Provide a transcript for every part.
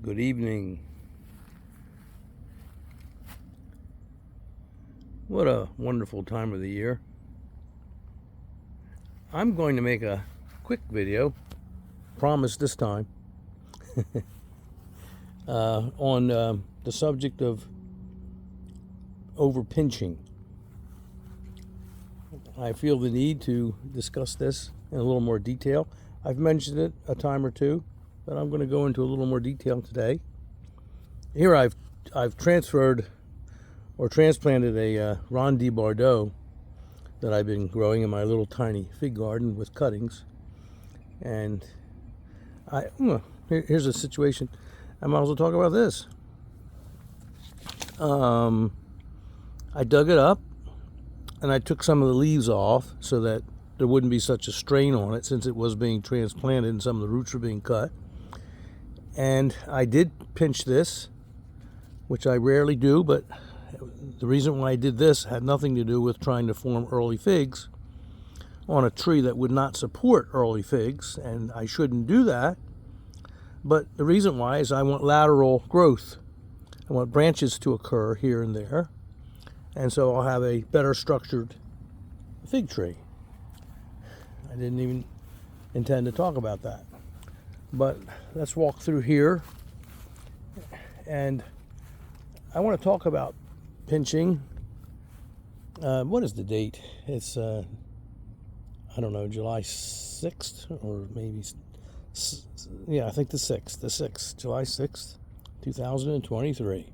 Good evening. What a wonderful time of the year. I'm going to make a quick video, promise this time, on the subject of overpinching. I feel the need to discuss this in a little more detail. I've mentioned it a time or two, but I'm going to go into a little more detail today. Here I've transferred or transplanted a Violette de Bordeaux that I've been growing in my little tiny fig garden with cuttings. And here's a situation. I might as well talk about this. I dug it up and I took some of the leaves off so that there wouldn't be such a strain on it since it was being transplanted and some of the roots were being cut. And I did pinch this, which I rarely do, but the reason why I did this had nothing to do with trying to form early figs on a tree that would not support early figs, and I shouldn't do that. But the reason why is I want lateral growth. I want branches to occur here and there, and so I'll have a better structured fig tree. I didn't even intend to talk about that. But let's walk through here, and I want to talk about pinching. What is the date? It's, I don't know, July 6th, or maybe, yeah, I think the 6th, July 6th, 2023.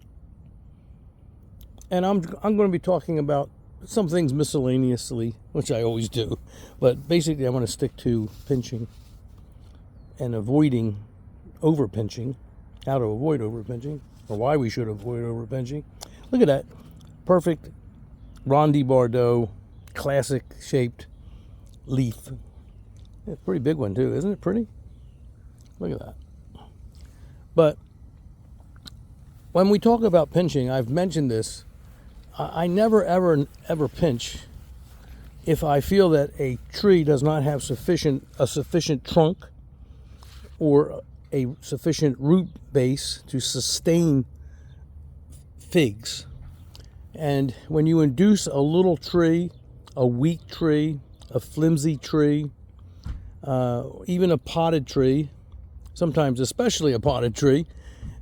And I'm going to be talking about some things miscellaneously, which I always do, but basically I want to stick to pinching and avoiding overpinching, how to avoid overpinching, or why we should avoid overpinching. Look at that perfect Violette de Bordeaux, classic shaped leaf. Yeah, pretty big one too, isn't it pretty? Look at that. But when we talk about pinching, I've mentioned this, I never ever pinch if I feel that a tree does not have a sufficient trunk or a sufficient root base to sustain figs. And when you induce a little tree, a weak tree, a flimsy tree, even a potted tree, sometimes especially a potted tree,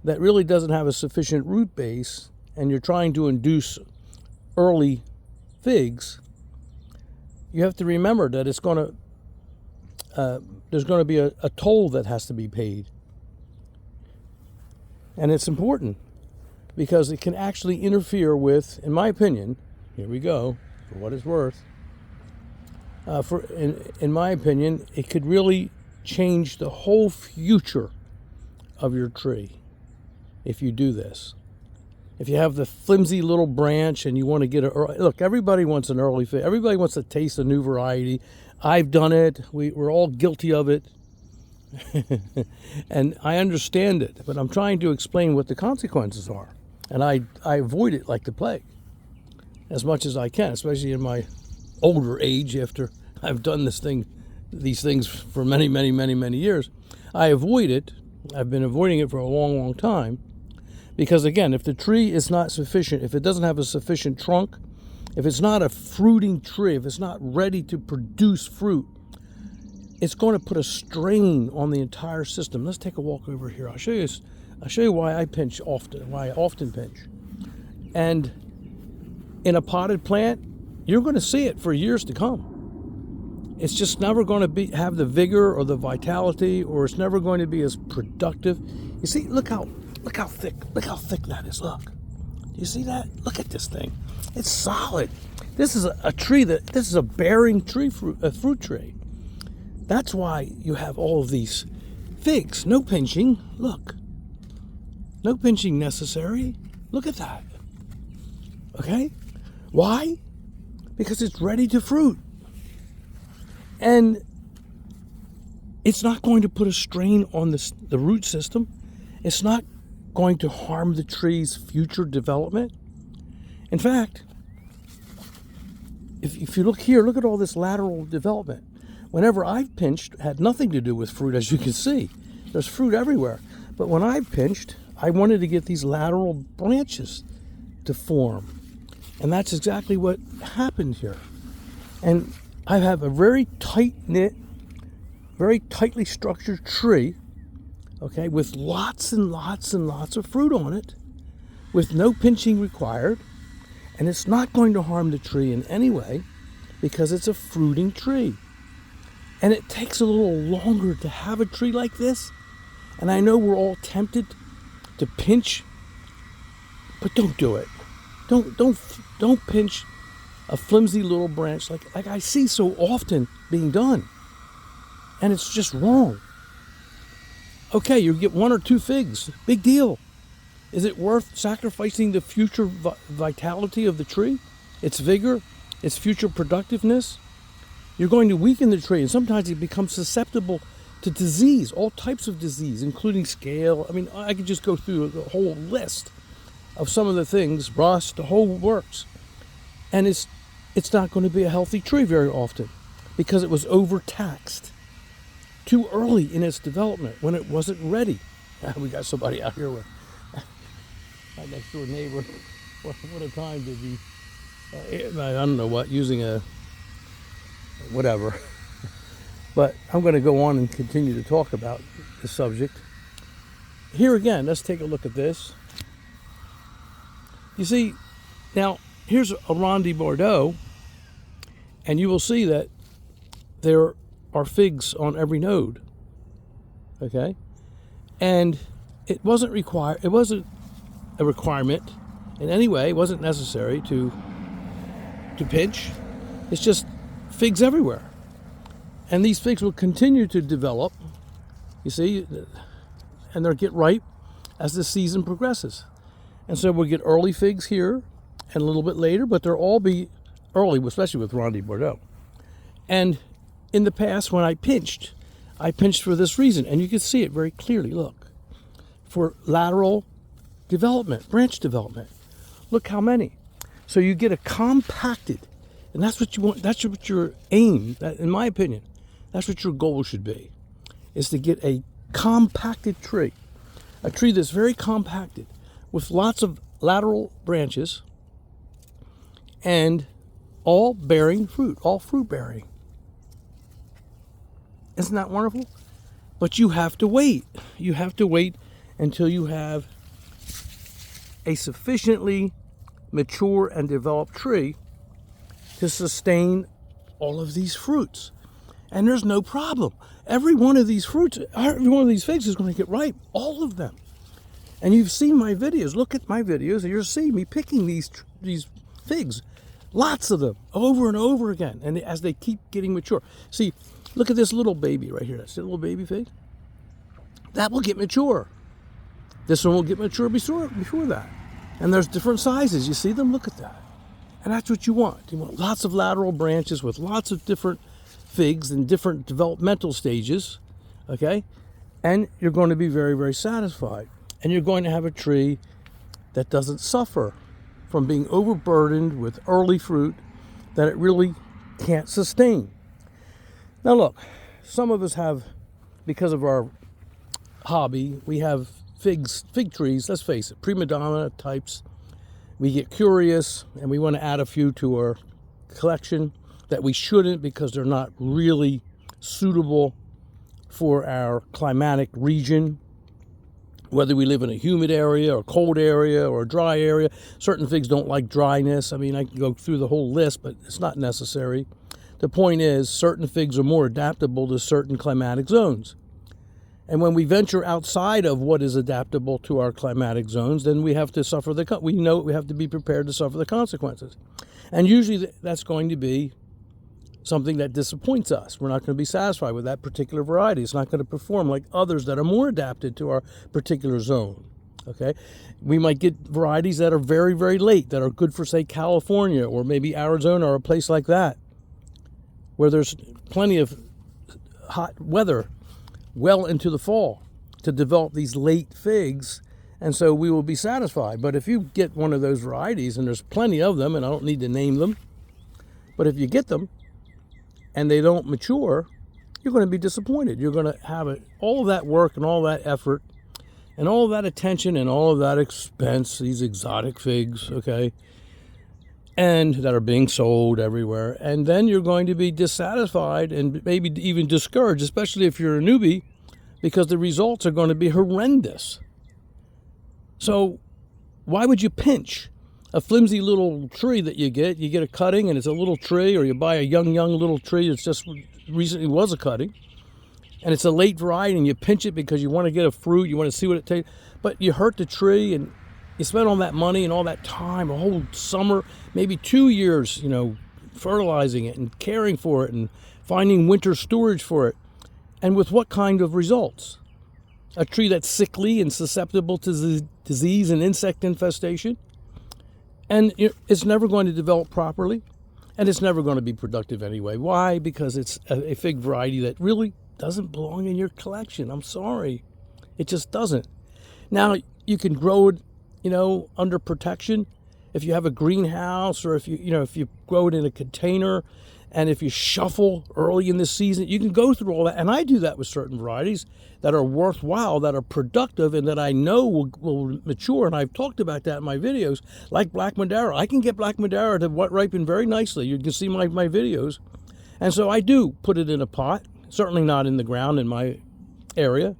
that really doesn't have a sufficient root base, and you're trying to induce early figs, you have to remember that it's going to there's going to be a toll that has to be paid. And it's important because it can actually interfere with, in my opinion, here we go, for what it's worth, in my opinion, it could really change the whole future of your tree if you do this. If you have the flimsy little branch and you want to get look, everybody wants an early fig. Everybody wants to taste a new variety. I've done it. We're all guilty of it. And I understand it, but I'm trying to explain what the consequences are. And I avoid it like the plague as much as I can, especially in my older age after I've done these things for many, many, many, many years. I avoid it. I've been avoiding it for a long, long time. Because again, if the tree is not sufficient, if it doesn't have a sufficient trunk, if it's not a fruiting tree, if it's not ready to produce fruit, it's going to put a strain on the entire system. Let's take a walk over here. I'll show you why I pinch often, why I often pinch. And in a potted plant, you're going to see it for years to come. It's just never going to have the vigor or the vitality, or it's never going to be as productive. You see, look how thick that is. Look. Do you see that? Look at this thing. It's solid. This is a tree this is a bearing tree, a fruit tree. That's why you have all of these figs. No pinching. Look. No pinching necessary. Look at that. Okay? Why? Because it's ready to fruit. And it's not going to put a strain on the root system. It's not going to harm the tree's future development. In fact, if you look here, look at all this lateral development. Whenever I've pinched, had nothing to do with fruit, as you can see. There's fruit everywhere. But when I pinched, I wanted to get these lateral branches to form. And that's exactly what happened here. And I have a very tight-knit, very tightly structured tree, okay, with lots and lots and lots of fruit on it, with no pinching required. And it's not going to harm the tree in any way because it's a fruiting tree. And it takes a little longer to have a tree like this. And I know we're all tempted to pinch, but don't do it. Don't pinch a flimsy little branch like I see so often being done. And it's just wrong. Okay, you get 1 or 2 figs. Big deal. Is it worth sacrificing the future vitality of the tree? Its vigor? Its future productiveness? You're going to weaken the tree, and sometimes it becomes susceptible to disease, all types of disease, including scale. I mean, I could just go through a whole list of some of the things, rust, the whole works. And it's not going to be a healthy tree very often because it was overtaxed too early in its development when it wasn't ready. We got somebody out here with my next door neighbor. What a time to be, I don't know what, using a whatever. But I'm going to go on and continue to talk about the subject. Here again, let's take a look at this. You see, now here's a Violette de Bordeaux, and you will see that there are figs on every node. Okay? And it wasn't a requirement in any way. It wasn't necessary to pinch. It's just figs everywhere. And these figs will continue to develop, you see, and they'll get ripe as the season progresses. And so we'll get early figs here and a little bit later, but they'll all be early, especially with Violette de Bordeaux. And in the past, when I pinched for this reason, and you can see it very clearly, look, for lateral development, branch development. Look how many. So you get a compacted, and that's what you want, that's what your aim, in my opinion, that's what your goal should be, is to get a compacted tree, a tree that's very compacted with lots of lateral branches and all bearing fruit, all fruit bearing. Isn't that wonderful? But you have to wait. You have to wait until you have a sufficiently mature and developed tree to sustain all of these fruits. And there's no problem. Every one of these fruits, every one of these figs is going to get ripe, all of them. And you've seen my videos. Look at my videos, and you'll see me picking these figs, lots of them, over and over again, and as they keep getting mature. See, look at this little baby right here. That's a little baby fig. That will get mature. This one will get mature before that. And there's different sizes. You see them? Look at that. And that's what you want. You want lots of lateral branches with lots of different figs in different developmental stages, okay? And you're going to be very, very satisfied. And you're going to have a tree that doesn't suffer from being overburdened with early fruit that it really can't sustain. Now look, some of us have, because of our hobby, we have fig trees, let's face it, prima donna types. We get curious and we want to add a few to our collection that we shouldn't because they're not really suitable for our climatic region. Whether we live in a humid area or cold area or a dry area, certain figs don't like dryness. I mean, I can go through the whole list, but it's not necessary. The point is, certain figs are more adaptable to certain climatic zones. And when we venture outside of what is adaptable to our climatic zones, then we have to suffer we know we have to be prepared to suffer the consequences. And usually that's going to be something that disappoints us. We're not going to be satisfied with that particular variety. It's not going to perform like others that are more adapted to our particular zone. Okay? We might get varieties that are very, very late, that are good for, say, California or maybe Arizona or a place like that, where there's plenty of hot weather well into the fall to develop these late figs, and so we will be satisfied. But if you get one of those varieties, and there's plenty of them, and I don't need to name them, but if you get them and they don't mature, you're going to be disappointed. You're going to have all of that work and all that effort and all of that attention and all of that expense, these exotic figs, okay, and that are being sold everywhere. And then you're going to be dissatisfied and maybe even discouraged, especially if you're a newbie, because the results are going to be horrendous. So why would you pinch a flimsy little tree that you get? You get a cutting and it's a little tree, or you buy a young little tree that's just recently was a cutting, and it's a late variety, and you pinch it because you want to get a fruit, you want to see what it tastes, but you hurt the tree, and you spend all that money and all that time, a whole summer, maybe 2 years, fertilizing it and caring for it and finding winter storage for it. And with what kind of results? A tree that's sickly and susceptible to disease and insect infestation. And it's never going to develop properly, and it's never going to be productive anyway. Why? Because it's a fig variety that really doesn't belong in your collection. I'm sorry. It just doesn't. Now, you can grow it, under protection. If you have a greenhouse, or if you grow it in a container, and if you shuffle early in the season, you can go through all that. And I do that with certain varieties that are worthwhile, that are productive, and that I know will mature. And I've talked about that in my videos, like Black Madeira. I can get Black Madeira to ripen very nicely. You can see my videos. And so I do put it in a pot, certainly not in the ground in my area.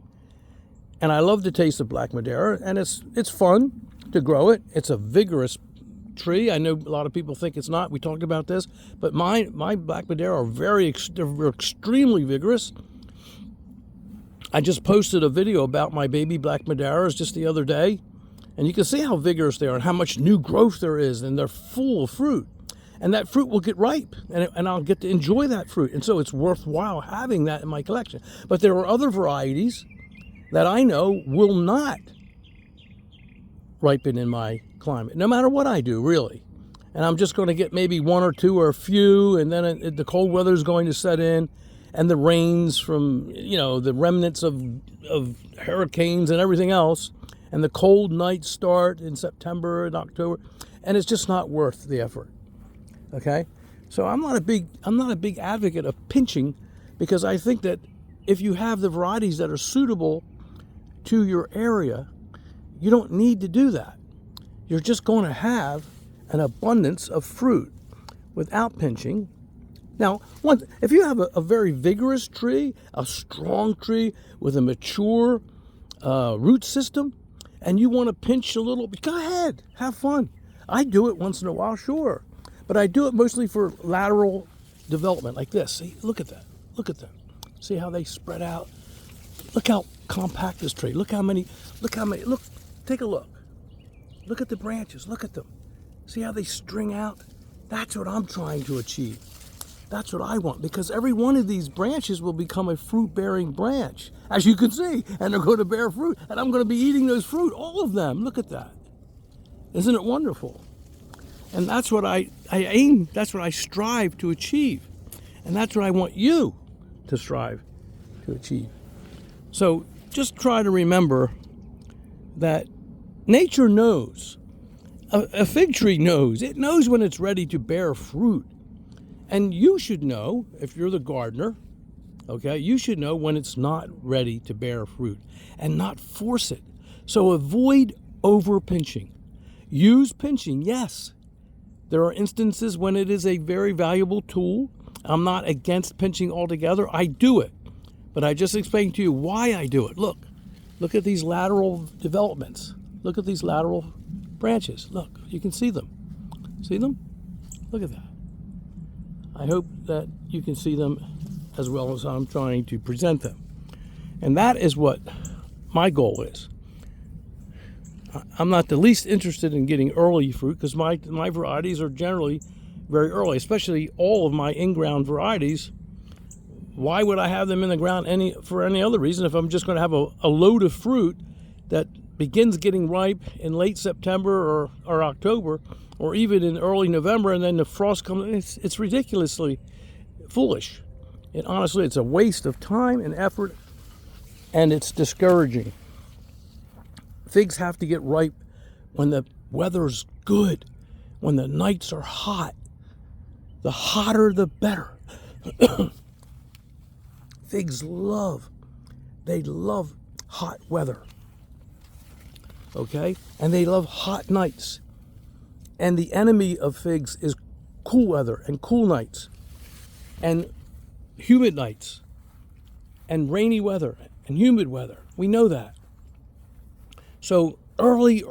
And I love the taste of Black Madeira, and it's fun to grow it. It's a vigorous tree. I know a lot of people think it's not. We talked about this, but my Black Madeira are they're extremely vigorous. I just posted a video about my baby Black Madeiras just the other day, and you can see how vigorous they are and how much new growth there is, and they're full of fruit. And that fruit will get ripe, and I'll get to enjoy that fruit. And so it's worthwhile having that in my collection. But there are other varieties that I know will not ripen in my climate, no matter what I do, really. And I'm just going to get maybe one or two or a few, and then the cold weather is going to set in, and the rains from, the remnants of hurricanes and everything else, and the cold nights start in September and October, and it's just not worth the effort. Okay? So I'm not a big advocate of pinching, because I think that if you have the varieties that are suitable to your area, you don't need to do that. You're just going to have an abundance of fruit without pinching. Now, if you have a very vigorous tree, a strong tree with a mature root system, and you want to pinch a little, go ahead, have fun. I do it once in a while, sure. But I do it mostly for lateral development, like this. See, look at that. Look at them. See how they spread out? Look how compact this tree. Look, take a look. Look at the branches, look at them. See how they string out? That's what I'm trying to achieve. That's what I want, because every one of these branches will become a fruit-bearing branch, as you can see, and they're going to bear fruit, and I'm going to be eating those fruit, all of them. Look at that. Isn't it wonderful? And that's what I aim, that's what I strive to achieve. And that's what I want you to strive to achieve. So just try to remember that nature knows. A fig tree knows. It knows when it's ready to bear fruit. And you should know, if you're the gardener, okay, you should know when it's not ready to bear fruit and not force it. So avoid over pinching. Use pinching, yes. There are instances when it is a very valuable tool. I'm not against pinching altogether. I do it. But I just explained to you why I do it. Look at these lateral developments. Look at these lateral branches. Look, you can see them. See them? Look at that. I hope that you can see them as well as I'm trying to present them. And that is what my goal is. I'm not the least interested in getting early fruit, because my varieties are generally very early, especially all of my in-ground varieties. Why would I have them in the ground for any other reason if I'm just going to have a load of fruit that begins getting ripe in late September or October, or even in early November, and then the frost comes? It's ridiculously foolish. And honestly, it's a waste of time and effort, and it's discouraging. Figs have to get ripe when the weather's good, when the nights are hot. The hotter, the better. Figs love hot weather. okay? And they love hot nights. And the enemy of figs is cool weather and cool nights and humid nights and rainy weather and humid weather. We know that. So early,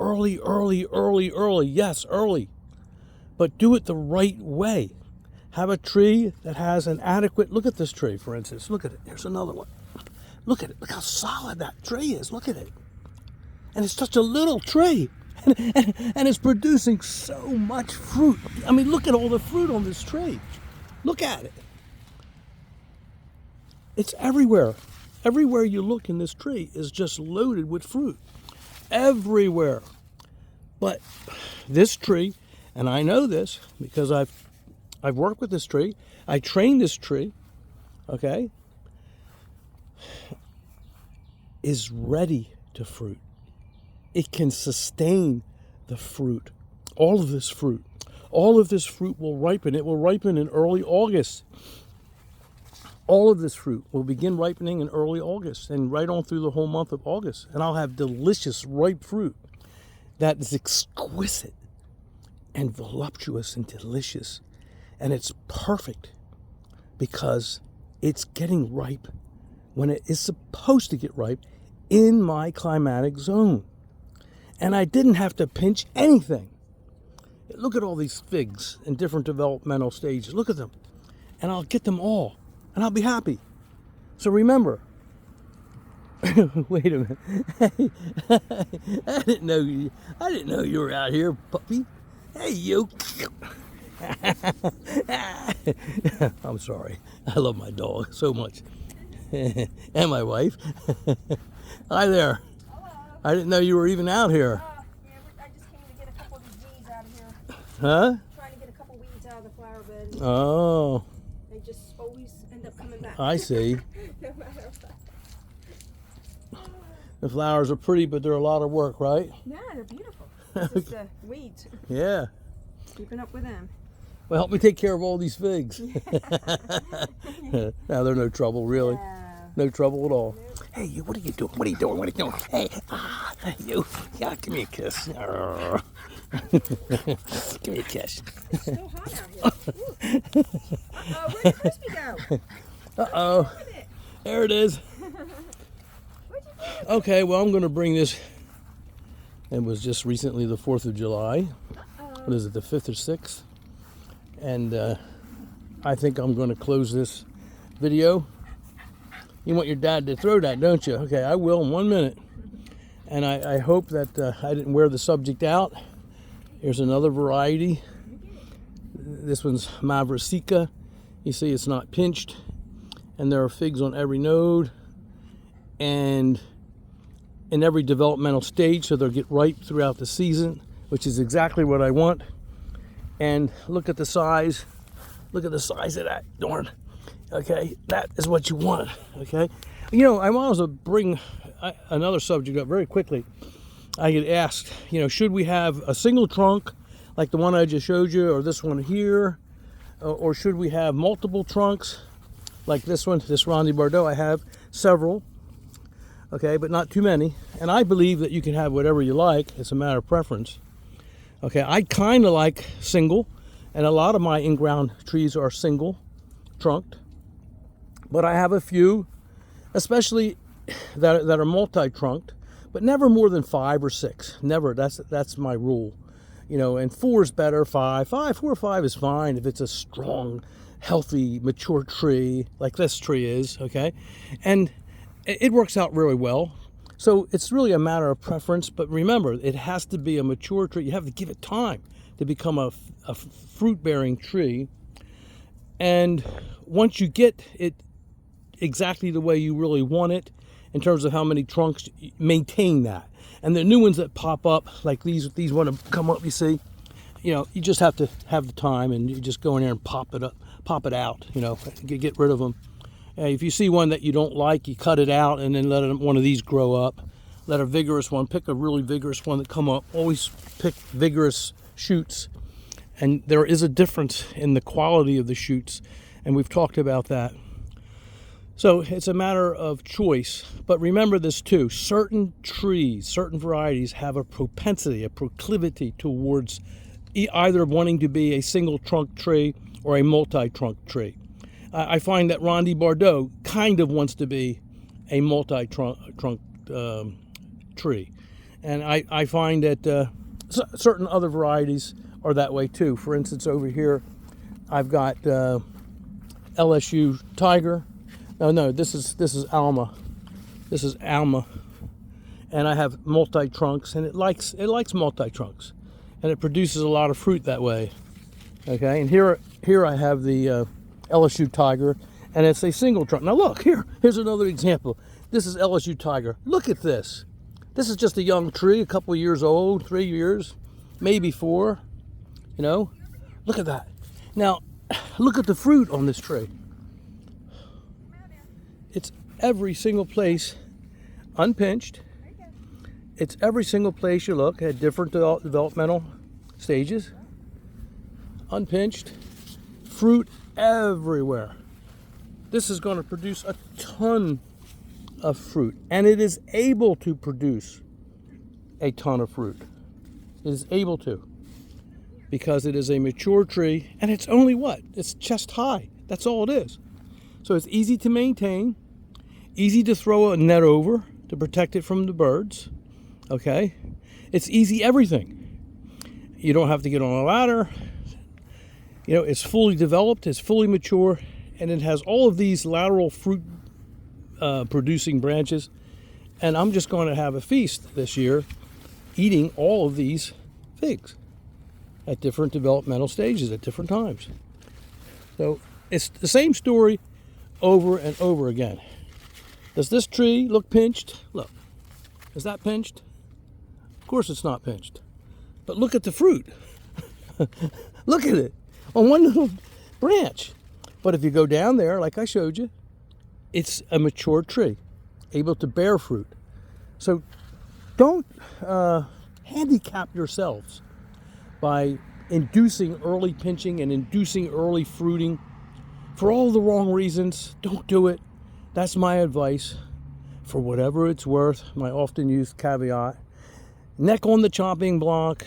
yes, early. But do it the right way. Have a tree that has an adequate, look at this tree, for instance. Look at it. Here's another one. Look at it. Look how solid that tree is. Look at it. And it's such a little tree. And it's producing so much fruit. I mean, look at all the fruit on this tree. Look at it. It's everywhere. Everywhere you look in this tree is just loaded with fruit. Everywhere. But this tree, and I know this because I've worked with this tree. I trained this tree, okay, is ready to fruit. It can sustain the fruit, all of this fruit. All of this fruit will ripen. It will ripen in early August. All of this fruit will begin ripening in early August and right on through the whole month of August. And I'll have delicious, ripe fruit that is exquisite and voluptuous and delicious. And it's perfect because it's getting ripe when it is supposed to get ripe in my climatic zone. And I didn't have to pinch anything. Look at all these figs in different developmental stages. Look at them. And I'll get them all. And I'll be happy. So remember. Wait a minute. I didn't know you were out here, puppy. Hey, you. I'm sorry. I love my dog so much. And my wife. Hi there. Hello. I didn't know you were even out here. Yeah, I just came to get a couple of these weeds out of here. Huh? Trying to get a couple weeds out of the flower bed. Oh. They just always end up coming back. I see. No matter what. The flowers are pretty, but they're a lot of work, right? Yeah, they're beautiful. It's just the weeds. Yeah. Keeping up with them. Well, help me take care of all these figs. Now they're no trouble, really. Yeah. No trouble at all. Nope. Hey, you, what are you doing? What are you doing? What are you doing? Hey, you. Yeah, give me a kiss. Give me a kiss. It's so hot out here. Uh-oh, where'd the crispy go? Uh-oh. Look at it. There it is. Where'd you put it? Okay, well, I'm going to bring this. It was just recently the 4th of July. What is it, the 5th or 6th? And I think I'm going to close this video. You want your dad to throw that, don't you? Okay, I will in 1 minute. And I hope that I didn't wear the subject out. Here's another variety. This one's Mavrasica. You see it's not pinched. And there are figs on every node. And in every developmental stage, so they'll get ripe throughout the season, which is exactly what I want. And look at the size. Look at the size of that darn. Okay, that is what you want. Okay, you know, I want to bring another subject up very quickly. I get asked, you know, should we have a single trunk like the one I just showed you, or this one here, or should we have multiple trunks like this one, this Violette de Bordeaux? I have several. Okay, but not too many. And I believe that you can have whatever you like. It's a matter of preference. Okay, I kind of like single, and a lot of my in-ground trees are single trunked. But I have a few, especially that are multi-trunked, but never more than 5 or 6. Never. That's my rule. You know, and 4 is better. 4 or 5 is fine if it's a strong, healthy, mature tree like this tree is. Okay, and it works out really well. So it's really a matter of preference. But remember, it has to be a mature tree. You have to give it time to become a fruit-bearing tree. And once you get it exactly the way you really want it, in terms of how many trunks, maintain that. And the new ones that pop up, like these want to come up, you see, you know, you just have to have the time, and you just go in there and pop it out, you know, get rid of them. If you see one that you don't like, you cut it out and then let one of these grow up. Let a vigorous one, pick a really vigorous one that come up. Always pick vigorous shoots. And there is a difference in the quality of the shoots, and we've talked about that. So it's a matter of choice. But remember this too, certain trees, certain varieties have a propensity, a proclivity towards either wanting to be a single trunk tree or a multi-trunk tree. I find that Violette de Bordeaux kind of wants to be a multi-trunk tree. And I find that certain other varieties are that way too. For instance, over here, I've got LSU Tiger. No, this is Alma. This is Alma. And I have multi-trunks, and it likes multi-trunks. And it produces a lot of fruit that way. Okay, and here I have the LSU Tiger, and it's a single trunk. Now look, here's another example. This is LSU Tiger. Look at this. This is just a young tree, a couple years old, 3 years, maybe 4. You know, look at that. Now, look at the fruit on this tree. It's every single place unpinched. It's every single place you look at different developmental stages. Unpinched. Fruit everywhere. This is going to produce a ton of fruit. And it is able to produce a ton of fruit. It is able to. Because it is a mature tree. And it's only what? It's chest high. That's all it is. So it's easy to maintain. Easy to throw a net over to protect it from the birds. Okay? It's easy everything. You don't have to get on a ladder. You know, it's fully developed, it's fully mature, and it has all of these lateral fruit producing branches. And I'm just going to have a feast this year eating all of these figs at different developmental stages at different times. So it's the same story over and over again. Does this tree look pinched? Look. Is that pinched? Of course it's not pinched. But look at the fruit. Look at it on one little branch. But if you go down there, like I showed you, it's a mature tree, able to bear fruit. So don't handicap yourselves by inducing early pinching and inducing early fruiting for all the wrong reasons. Don't do it. That's my advice. For whatever it's worth, my often used caveat. Neck on the chopping block.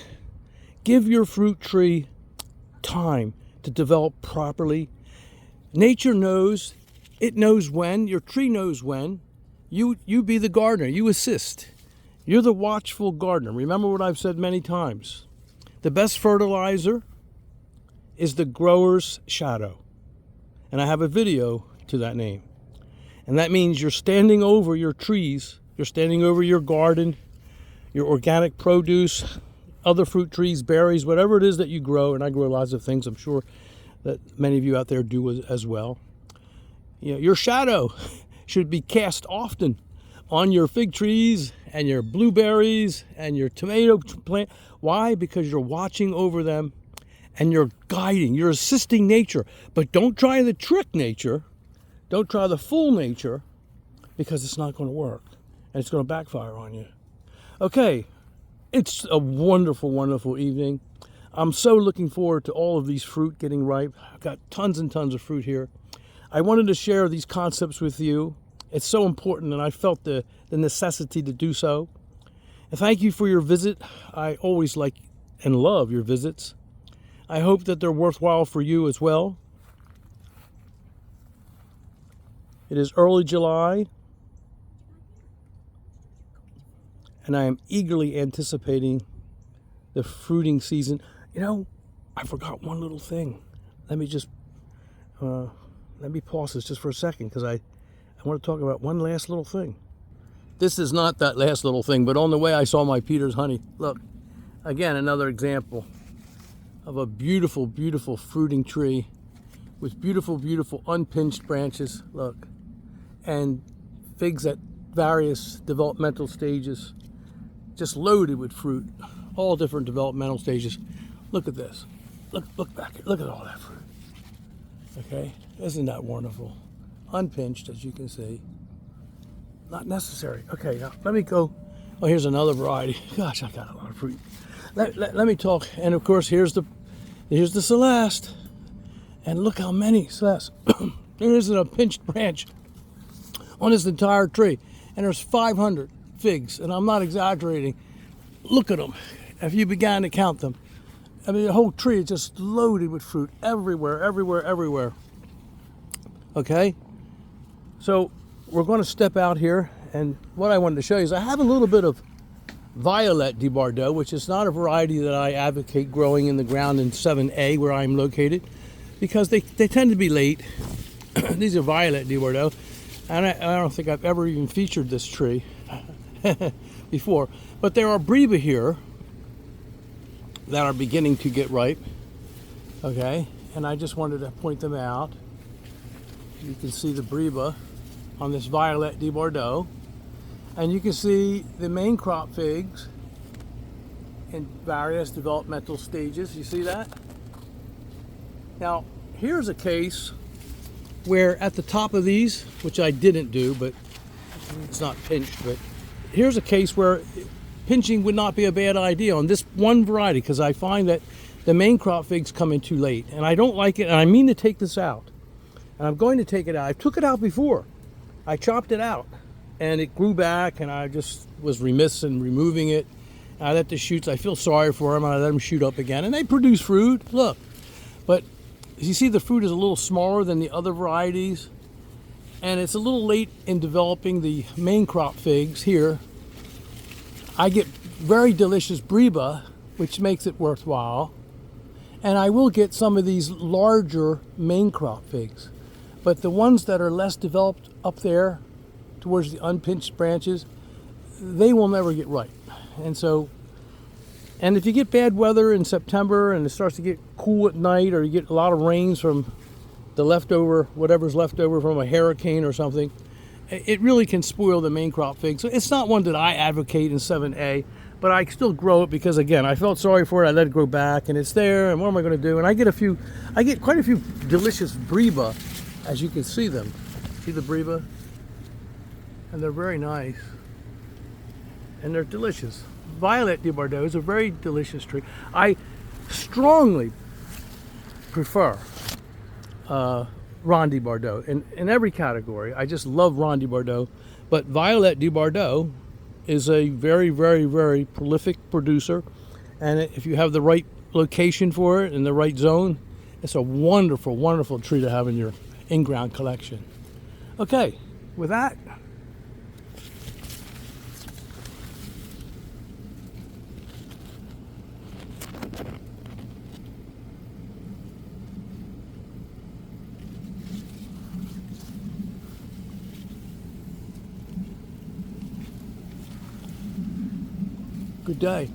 Give your fruit tree time to develop properly. Nature knows. It knows when. Your tree knows when. You be the gardener. You assist. You're the watchful gardener. Remember what I've said many times. The best fertilizer is the grower's shadow. And I have a video to that name. And that means you're standing over your trees. You're standing over your garden, your organic produce, other fruit trees, berries, whatever it is that you grow. And I grow lots of things. I'm sure that many of you out there do as well. You know, your shadow should be cast often on your fig trees and your blueberries and your tomato plant. Why? Because you're watching over them and you're guiding, you're assisting nature. But don't try to trick nature. Don't try the full nature, because it's not going to work and it's going to backfire on you. Okay, it's a wonderful, wonderful evening. I'm so looking forward to all of these fruit getting ripe. I've got tons and tons of fruit here. I wanted to share these concepts with you. It's so important, and I felt the necessity to do so. And thank you for your visit. I always like and love your visits. I hope that they're worthwhile for you as well. It is early July, and I am eagerly anticipating the fruiting season. You know, I forgot one little thing. Let me pause this just for a second, because I want to talk about one last little thing. This is not that last little thing, but on the way I saw my Peter's honey. Look, again, another example of a beautiful, beautiful fruiting tree with beautiful, beautiful unpinched branches. Look. And figs at various developmental stages, just loaded with fruit, all different developmental stages. Look at this. Look back here. Look at all that fruit. Okay, isn't that wonderful? Unpinched, as you can see. Not necessary. Okay, now let me go. Oh, here's another variety. Gosh, I got a lot of fruit. Let me talk. And of course, here's the Celeste. And look how many Celeste. There isn't a pinched branch on this entire tree. And there's 500 figs, and I'm not exaggerating. Look at them. If you began to count them, I mean, the whole tree is just loaded with fruit everywhere, everywhere, everywhere. Okay? So we're going to step out here, and what I wanted to show you is I have a little bit of Violette de Bordeaux, which is not a variety that I advocate growing in the ground in 7A where I'm located, because they tend to be late. These are Violette de Bordeaux, and I don't think I've ever even featured this tree before. But there are Breba here that are beginning to get ripe, okay? And I just wanted to point them out. You can see the Breba on this Violette de Bordeaux. And you can see the main crop figs in various developmental stages. You see that? Now, here's a case where at the top of these, which I didn't do, but it's not pinched, but here's a case where pinching would not be a bad idea on this one variety, because I find that the main crop figs come in too late. And I don't like it, and I mean to take this out. And I'm going to take it out. I took it out before. I chopped it out. And it grew back, and I just was remiss in removing it. I let the shoots, I feel sorry for them, and I let them shoot up again. And they produce fruit, look. But you see the fruit is a little smaller than the other varieties. And it's a little late in developing the main crop figs here. I get very delicious Breba, which makes it worthwhile. And I will get some of these larger main crop figs. But the ones that are less developed up there, towards the unpinched branches, they will never get ripe. And so, and if you get bad weather in September and it starts to get cool at night, or you get a lot of rains from the leftover, whatever's left over from a hurricane or something, it really can spoil the main crop fig. So it's not one that I advocate in 7A, but I still grow it because, again, I felt sorry for it. I let it grow back, and it's there, and what am I going to do? And I get quite a few delicious Breba, as you can see them. See the Breba? And they're very nice, and they're delicious. Violette de Bordeaux is a very delicious tree. I strongly prefer Ron de Bordeaux in every category. I just love Ron de Bordeaux, but Violette de Bordeaux is a very, very, very prolific producer, and if you have the right location for it in the right zone, it's a wonderful, wonderful tree to have in your in-ground collection. Okay, with that, good day.